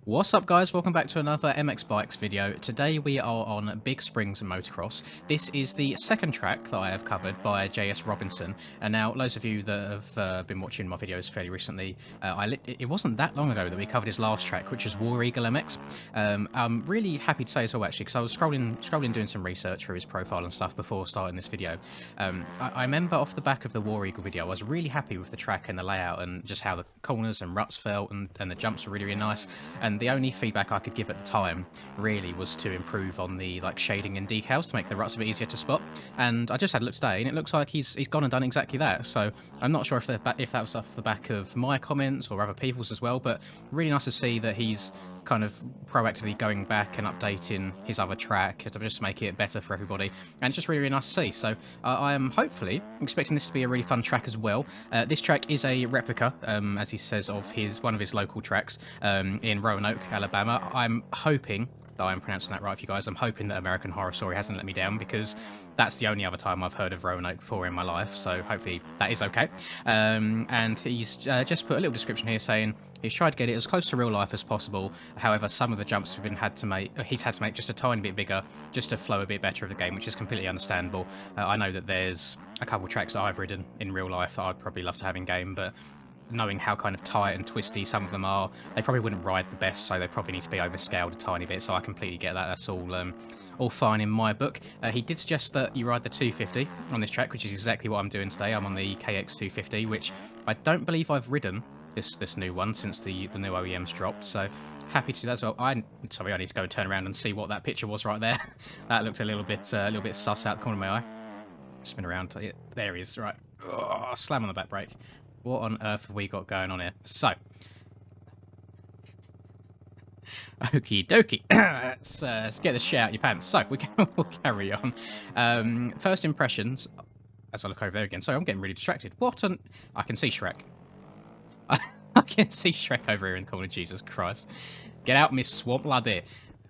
What's up guys, welcome back to another MX Bikes video. Today we are on Big Springs Motocross. This is the second track that I have covered by JSRobinson, and now loads of you that have been watching my videos fairly recently, it wasn't that long ago that we covered his last track, which is War Eagle MX. I'm really happy to say as well actually, because I was scrolling doing some research for his profile and stuff before starting this video. I remember off the back of the War Eagle video I was really happy with the track and the layout and just how the corners and ruts felt, and the jumps were really nice. And the only feedback I could give at the time really was to improve on the shading and decals to make the ruts a bit easier to spot. And I just had a look today, and it looks like he's gone and done exactly that. So I'm not sure if that was off the back of my comments or other people's as well, but really nice to see that he's kind of proactively going back and updating his other track to just make it better for everybody, and it's just really nice to see. So I am hopefully expecting this to be a really fun track as well. This track is a replica, as he says, of one of his local tracks in Roanoke, Alabama. I'm hoping that I'm pronouncing that right for you guys. I'm hoping that American Horror Story hasn't let me down, because that's the only other time I've heard of Roanoke before in my life, so hopefully that is okay. And he's just put a little description here saying he's tried to get it as close to real life as possible. However, some of the jumps he's had to make just a tiny bit bigger, just to flow a bit better of the game, which is completely understandable. I know that there's a couple of tracks that I've ridden in real life that I'd probably love to have in game, but knowing how kind of tight and twisty some of them are, they probably wouldn't ride the best, so they probably need to be overscaled a tiny bit. So I completely get that. That's all fine in my book. He did suggest that you ride the 250 on this track, which is exactly what I'm doing today. I'm on the KX 250, which I don't believe I've ridden this new one since the new OEMs dropped. So happy to do that as well. Sorry, I need to go and turn around and see what that picture was right there. That looked a little bit sus out the corner of my eye. Spin around. Yeah, there he is. Right. Oh, slam on the back brake. What on earth have we got going on here? So, okie dokie. Let's get the shit out of your pants. So, we'll carry on. First impressions, as I look over there again. Sorry, I'm getting really distracted. I can see Shrek. I can see Shrek over here in the corner. Jesus Christ. Get out, Miss Swamp Laddie.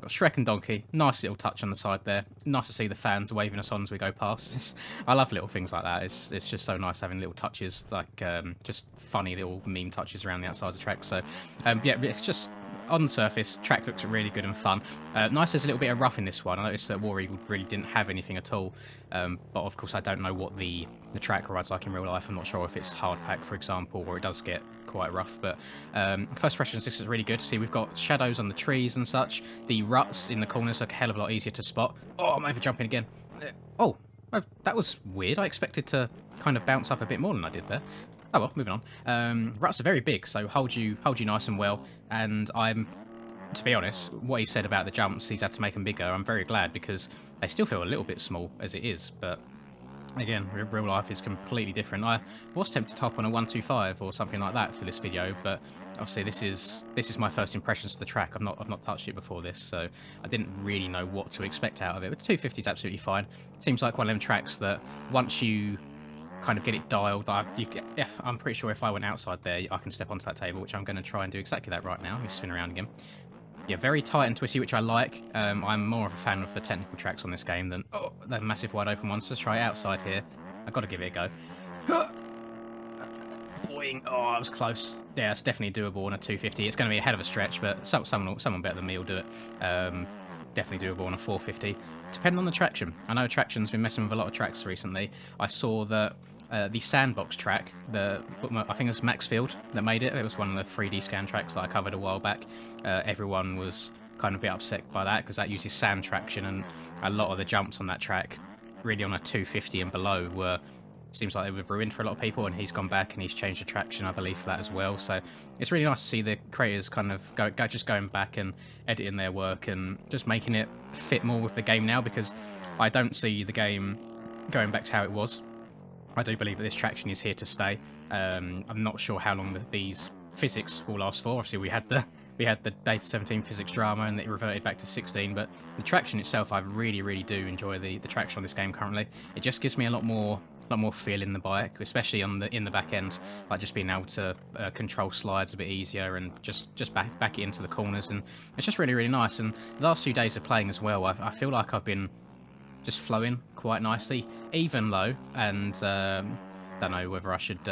Got Shrek and Donkey. Nice little touch on the side there. Nice to see the fans waving us on as we go past. I love little things like that. It's just so nice having little touches, like just funny little meme touches around the outside of the track. So yeah, it's just on the surface, track looks really good and fun. Nice, there's a little bit of rough in this one. I noticed that War Eagle really didn't have anything at all, but of course I don't know what the track rides like in real life. I'm not sure if it's hard pack, for example, or it does get quite rough. But first impressions, this is really good. See, we've got shadows on the trees and such. The ruts in the corners are a hell of a lot easier to spot. Oh, I'm over jumping again. Oh, that was weird. I expected to kind of bounce up a bit more than I did there. Oh well, moving on. Ruts are very big, so hold you nice and well. And to be honest, what he said about the jumps, he's had to make them bigger. I'm very glad, because they still feel a little bit small as it is. But again, real life is completely different. I was tempted to hop on a 125 or something like that for this video, but obviously this is my first impressions of the track. I've not touched it before this, so I didn't really know what to expect out of it. But the 250 is absolutely fine. Seems like one of them tracks that once you kind of get it dialed, I'm pretty sure if I went outside there, I can step onto that table, which I'm going to try and do exactly that right now. Let me spin around again. Yeah, very tight and twisty, which I like. I'm more of a fan of the technical tracks on this game than the massive wide open ones. Let's try outside here. I've got to give it a go. Boing. Oh, that was close. Yeah, it's definitely doable on a 250. It's going to be a hell of a stretch, but someone better than me will do it. Definitely doable on a 450. Depending on the traction. I know traction's been messing with a lot of tracks recently. I saw that the sandbox track, I think it was Maxfield that made it. It was one of the 3D scan tracks that I covered a while back. Everyone was kind of a bit upset by that, because that uses sand traction, and a lot of the jumps on that track, really on a 250 and below, seems like they were ruined for a lot of people, and he's gone back and he's changed the traction, I believe, for that as well. So it's really nice to see the creators kind of just going back and editing their work and just making it fit more with the game now, because I don't see the game going back to how it was. I do believe that this traction is here to stay. I'm not sure how long these physics will last for. Obviously, we had the Data 17 physics drama, and it reverted back to 16. But the traction itself, I really do enjoy the traction on this game currently. It just gives me a lot more feel in the bike, especially in the back end, like just being able to control slides a bit easier and just back it into the corners, and it's just really nice. And the last few days of playing as well, I feel like I've been just flowing quite nicely, even low, and don't know whether I should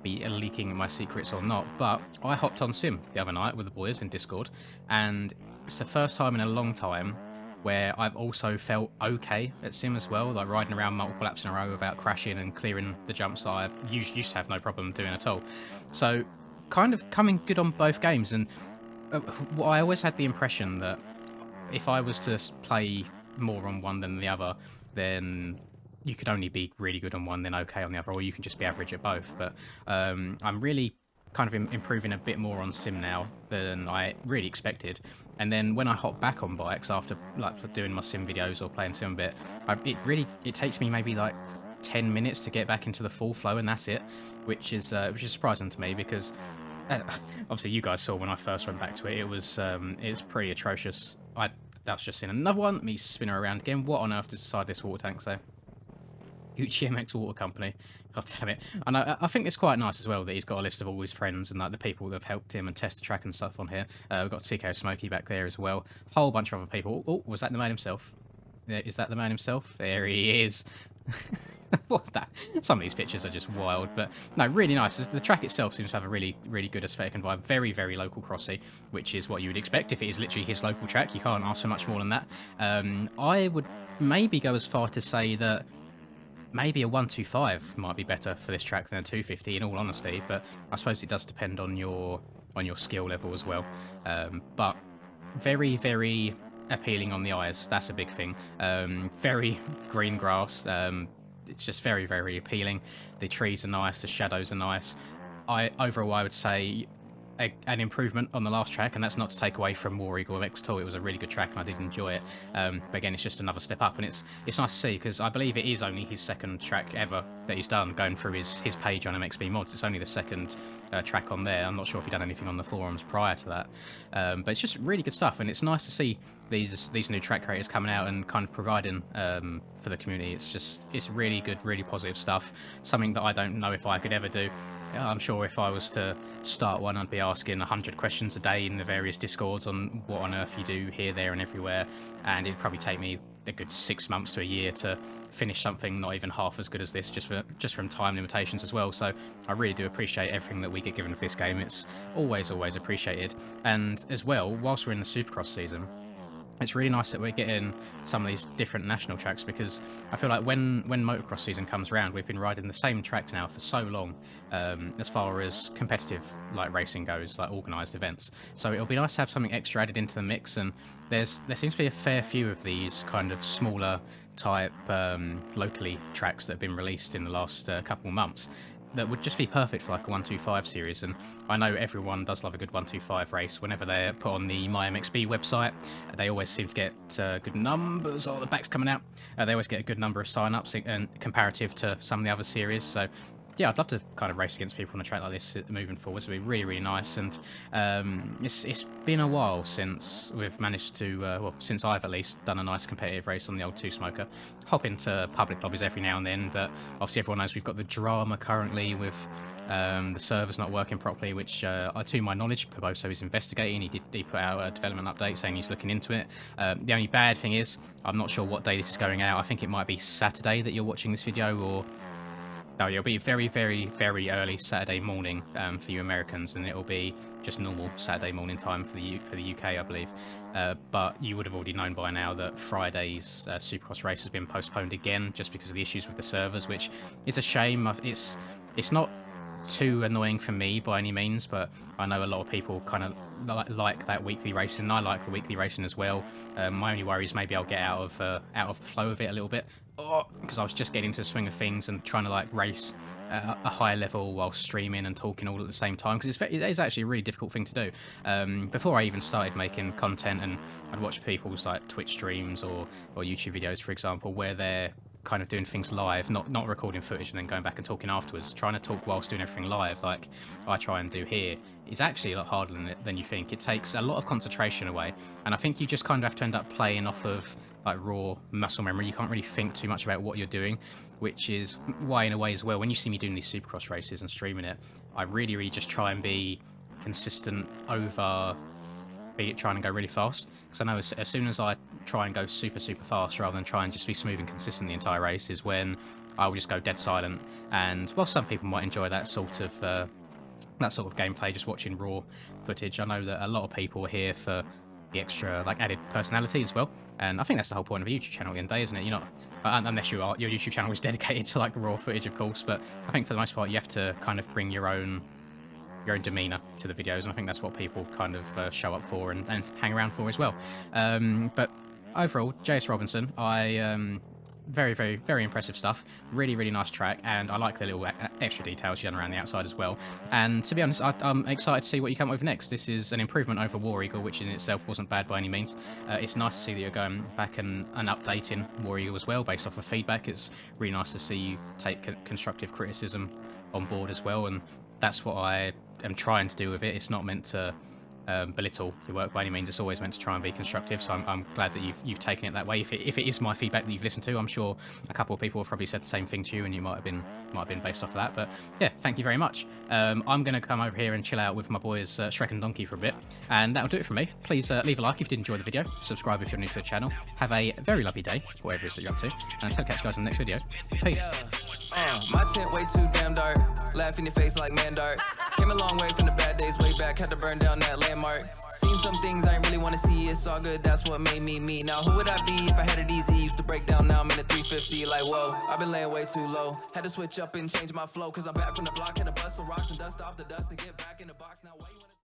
be leaking my secrets or not, but I hopped on Sim the other night with the boys in Discord, and it's the first time in a long time where I've also felt okay at Sim as well, like riding around multiple laps in a row without crashing and clearing the jumps that I used to have no problem doing at all. So kind of coming good on both games, and I always had the impression that if I was to play more on one than the other, then you could only be really good on one, then okay on the other, or you can just be average at both. But I'm really kind of improving a bit more on Sim now than I really expected. And then when I hop back on bikes after like doing my Sim videos or playing Sim a bit, it takes me maybe like 10 minutes to get back into the full flow, and that's it, which is surprising to me because obviously you guys saw when I first went back to it, it's pretty atrocious. That's just in another one, me spinning around again. What on earth does inside this water tank say? Gucci MX Water Company. God damn it. And I think it's quite nice as well that he's got a list of all his friends and like the people that have helped him and test the track and stuff on here. We've got TK Smokey back there as well. Whole bunch of other people. Oh, was that the man himself? Is that the man himself? There he is. What's that? Some of these pictures are just wild, but no, really nice. The track itself seems to have a really, really good aesthetic and vibe. Very, very local crossy, which is what you would expect if it is literally his local track. You can't ask for much more than that. I would maybe go as far to say that maybe a 125 might be better for this track than a 250, in all honesty. But I suppose it does depend on your skill level as well. But very, very appealing on the eyes. That's a big thing. Very green grass. It's just very, very appealing. The trees are nice. The shadows are nice. Overall, I would say an improvement on the last track, and that's not to take away from War Eagle X2. It was a really good track and I did enjoy it, but again, it's just another step up, and it's nice to see because I believe it is only his second track ever that he's done. Going through his page on MXB Mods, it's only the second track on there. I'm not sure if he'd done anything on the forums prior to that, but it's just really good stuff, and it's nice to see these new track creators coming out and kind of providing for the community. It's really good, really positive stuff, something that I don't know if I could ever do. I'm sure if I was to start one, I'd be asking 100 questions a day in the various discords on what on earth you do here, there and everywhere, and it'd probably take me a good 6 months to a year to finish something not even half as good as this, just from time limitations as well. So I really do appreciate everything that we get given for this game. It's always appreciated. And as well, whilst we're in the Supercross season, it's really nice that we're getting some of these different national tracks, because I feel like when motocross season comes around, we've been riding the same tracks now for so long, as far as competitive like racing goes, like organised events. So it'll be nice to have something extra added into the mix, and there seems to be a fair few of these kind of smaller type locally tracks that have been released in the last couple of months that would just be perfect for like a 125 series. And I know everyone does love a good 125 race. Whenever they're put on the MyMXB website, they always seem to get good numbers. Oh, the back's coming out. They always get a good number of sign-ups and comparative to some of the other series. So yeah, I'd love to kind of race against people on a track like this moving forward. It'd be really, really nice. And it's been a while since we've managed to, well, since I've at least done a nice competitive race on the old two-smoker. Hop into public lobbies every now and then, but obviously everyone knows we've got the drama currently with the servers not working properly, which, to my knowledge, Poboso is investigating. He put out a development update saying he's looking into it. The only bad thing is, I'm not sure what day this is going out. I think it might be Saturday that you're watching this video, or no, it'll be very, very, very early Saturday morning for you Americans, and it'll be just normal Saturday morning time for the UK, I believe. But you would have already known by now that Friday's Supercross race has been postponed again, just because of the issues with the servers, which is a shame. It's not too annoying for me by any means, but I know a lot of people kind of like that weekly racing. I like the weekly racing as well. My only worry is maybe I'll get out of the flow of it a little bit, because I was just getting into the swing of things and trying to like race a high level while streaming and talking all at the same time, because it is actually a really difficult thing to do. Before I even started making content, and I'd watch people's like Twitch streams or YouTube videos, for example, where they're kind of doing things live, not recording footage and then going back and talking afterwards. Trying to talk whilst doing everything live, like I try and do here, is actually a lot harder than you think. It takes a lot of concentration away, and I think you just kind of have to end up playing off of like raw muscle memory. You can't really think too much about what you're doing, which is why in a way as well, when you see me doing these Supercross races and streaming it, I really just try and be consistent over be trying to go really fast, because I know as soon as I try and go super fast rather than try and just be smooth and consistent the entire race is when I will just go dead silent. And well, some people might enjoy that sort of gameplay, just watching raw footage. I know that a lot of people are here for the extra like added personality as well, and I think that's the whole point of a YouTube channel at the end of the day, isn't it? You're not, unless your YouTube channel is dedicated to like raw footage, of course, but I think for the most part you have to kind of bring your own demeanor to the videos, and I think that's what people kind of show up for and hang around for as well. But overall, JSRobinson, very impressive stuff. Really nice track, and I like the little extra details you've done around the outside as well. And to be honest, I'm excited to see what you come up with next. This is an improvement over War Eagle, which in itself wasn't bad by any means. It's nice to see that you're going back and updating War Eagle as well based off of feedback. It's really nice to see you take constructive criticism on board as well, and that's what I am trying to do with it. It's not meant to belittle your work by any means. It's always meant to try and be constructive, so I'm glad that you've taken it that way. If it is my feedback that you've listened to, I'm sure a couple of people have probably said the same thing to you, and you might have been based off of that. But yeah, thank you very much. I'm going to come over here and chill out with my boys Shrek and Donkey for a bit, and that'll do it from me. Please leave a like if you did enjoy the video, subscribe if you're new to the channel. Have a very lovely day, whatever it is that you're up to, and I'll catch you guys in the next video. Peace. My tent way too damn dark, laugh in your face like man dark. Came a long way from the bad days way back, had to burn down that landmark. Seen some things I ain't really want to see, it's all good, that's what made me me. Now who would I be if I had it easy? Used to break down, now I'm in a 350, like whoa. I've been laying way too low, had to switch up and change my flow, cause I'm back from the block, had to bust some rocks and dust off the dust to get back in the box. Now why you wanna